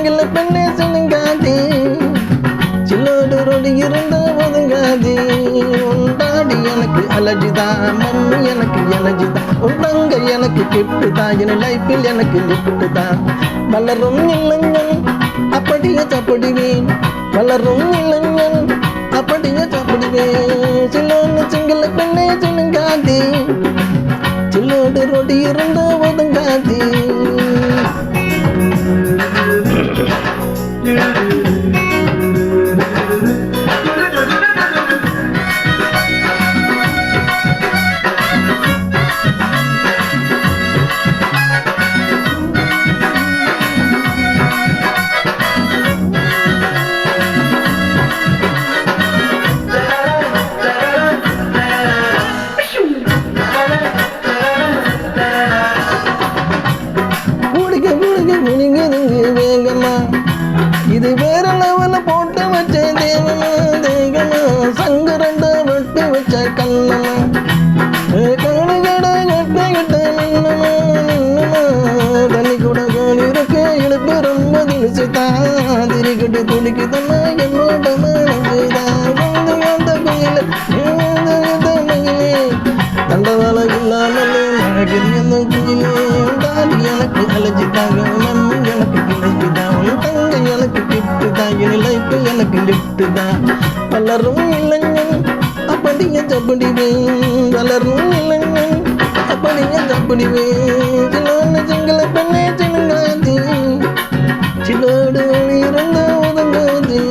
single பெண்ணே சினுங்காதே சில்லோடு road இருந்த ஒதுங்காதே உண்டாடி எனக்கு அலர்ஜிதான் மம்மி எனக்கு எனர்ஜிதான் உண்டங்க எனக்கு கிஃப்ட்டுதான் என் லைஃபில் எனக்கு லிஃப்ட்டுதான் வளரும் இளைஞன் அப்படியே சாப்பிடுவேன் வளரும் இளைஞன் அப்படியே சாப்பிடுவேன் சில்லோன்னு சிங்கிள் பெண்ணே சினுங்காதே சில்லோடு ரோடு இருந்த ஒதுங்காதே வேகமா இது வேற லெவல போட்டு வச்ச தேவமா தேகமா சங்கரண்ட வெட்டி வச்ச கண்ணமா காணு கடை கட்ட கட்ட நின்னமா நின்னமா தண்ணி கூட காணி இருக்க இடுப்பு ரொம்ப திணிச்சுதான் திரிக்கிட்டு துடிக்குதம்மா என்னோட மனசுதான் வந்து அந்த கோயில மகிழே தண்டவாள இல்லாமலே மழகில் எந்த குயிலே உண்டாடி எனக்கு அலர்ஜிதாங்க மம்மி எனக்கு கிளைக்குதான் உன் தங்க எனக்கு கிஃப்ட்டுதான் என் லைஃப் எனக்கு லிஃப்ட்டுதான் வளரும் இளைஞன் அப்படியே சாப்பிடுவேன் வளரும் இளைஞன் அப்படியே சாப்பிடுவேன் சிலோன்னு சிங்கள பெண்ணே சினுங்காதே சிலோடு இருந்த உதங்காதே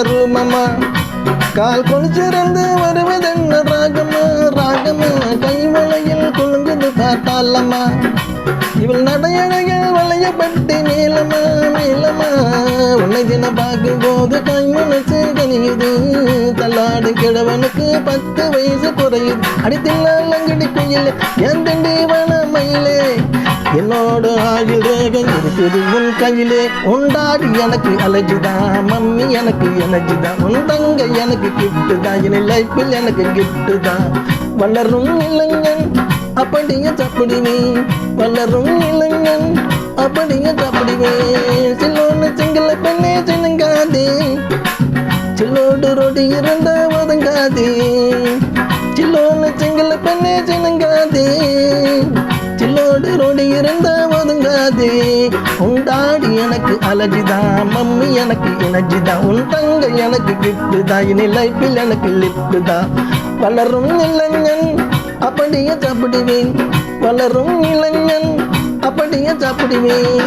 ரூமம்மா கால் கொலுச்சிறந்து வருவதென்ன ராகமா ராகமா கைவளையில் குலுங்குது பார்த்தாலம்மா இவள் நடையழகில் வளையப்பட்டு நீளமா நீளமா உன்னை தினம் பார்க்கும் போது கை மனசு கனியுது தள்ளாடு கிழவனுக்கு 10 வயசு குறையுது அடித்தில்லங்கடி குயிலே என் தண்டி வனமயிலே என்னோட ஆயுள் ரேகம் இருக்குது உன் கையிலே உண்டாடி எனக்கு அலர்ஜிதான் மம்மி எனக்கு எனர்ஜிதான் உன் தங்க எனக்கு கிஃப்ட்டுதான் என் லைஃபில் எனக்கு கிஃப்ட்டுதான் வளரும் இளைஞன் அப்படியே சாப்பிடுவேன் வளரும் இளைஞன் அப்படியே சாப்பிடுவேன் சில்லோன்னு சிங்கள பெண்ணே சினுங்காதே சில்லோடு ரோடு இருந்த ஒதுங்காதே சில்லோன்னு சிங்கள பெண்ணே சினுங்காதே சில்லோடு ரோடு இருந்த ஒதுங்காதே உண்டாடி எனக்கு அலர்ஜிதான் மம்மி எனக்கு எனர்ஜிதான் உன் தங்க எனக்கு கிஃப்ட்டுதான் இனி லைஃபில் எனக்கு லிஃப்ட்டுதான் வளரும் இளைஞன் அப்படியே சாப்பிடுவேன் வளரும் இளைஞன் அப்படியே சாப்பிடுவேன்